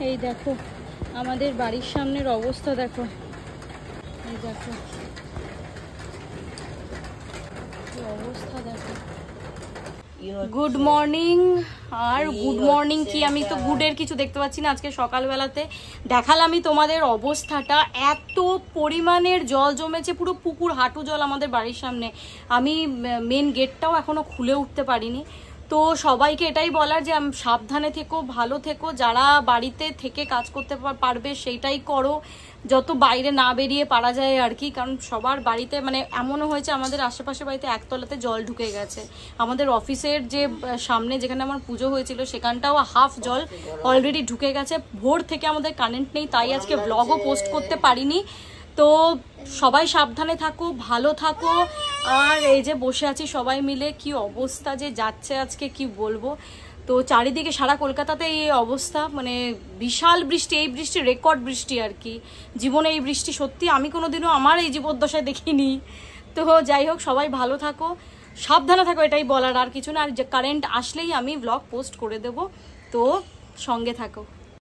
এই দেখো আমাদের বাড়ির সামনের অবস্থা, দেখো এই দেখো কি অবস্থা, দেখো। Good morning. আর গুড মর্নিং কি, আমি তো গুডের কিছু দেখতে পাচ্ছি না। আজকে সকালবেলাতে দেখালামই তোমাদের অবস্থাটা, এত পরিমাণের জল জমেছে, পুরো পুকুর হাঁটু জল আমাদের বাড়ির সামনে। আমি মেন গেটটাও এখনো খুলে উঠতে পারিনি। তো সবাইকে এটাই বলার যে সাবধানে থেকো, ভালো থেকো, যারা বাড়িতে থেকে কাজ করতে পারবে সেইটাই করো, যত বাইরে না বেরিয়ে পারা যায় আর কি। কারণ সবার বাড়িতে মানে এমনও হয়েছে, আমাদের আশেপাশে বাড়িতে একতলাতে জল ঢুকে গেছে। আমাদের অফিসের যে সামনে যেখানে আমার পুজো হয়েছিল সেখানটাও হাফ জল অলরেডি ঢুকে গেছে। ভোর থেকে আমাদের কারেন্ট নেই, তাই আজকে ব্লগও পোস্ট করতে পারিনি। তো সবাই সাবধানে থাকো, ভালো থাকো। আর এই যে বসে আছি সবাই মিলে, কি অবস্থা যে যাচ্ছে আজকে কি বলবো। তো চারিদিকে সারা কলকাতাতে এই অবস্থা, মানে বিশাল বৃষ্টি, এই বৃষ্টি রেকর্ড বৃষ্টি আর কি। জীবনে এই বৃষ্টি সত্যি আমি কোনোদিনও আমার এই জীবদ্দশায় দেখিনি। তো যাই হোক, সবাই ভালো থাকো, সাবধানে থাকো, এটাই বলার, আর কিছু না। আর কারেন্ট আসলেই আমি ব্লগ পোস্ট করে দেব, তো সঙ্গে থাকো।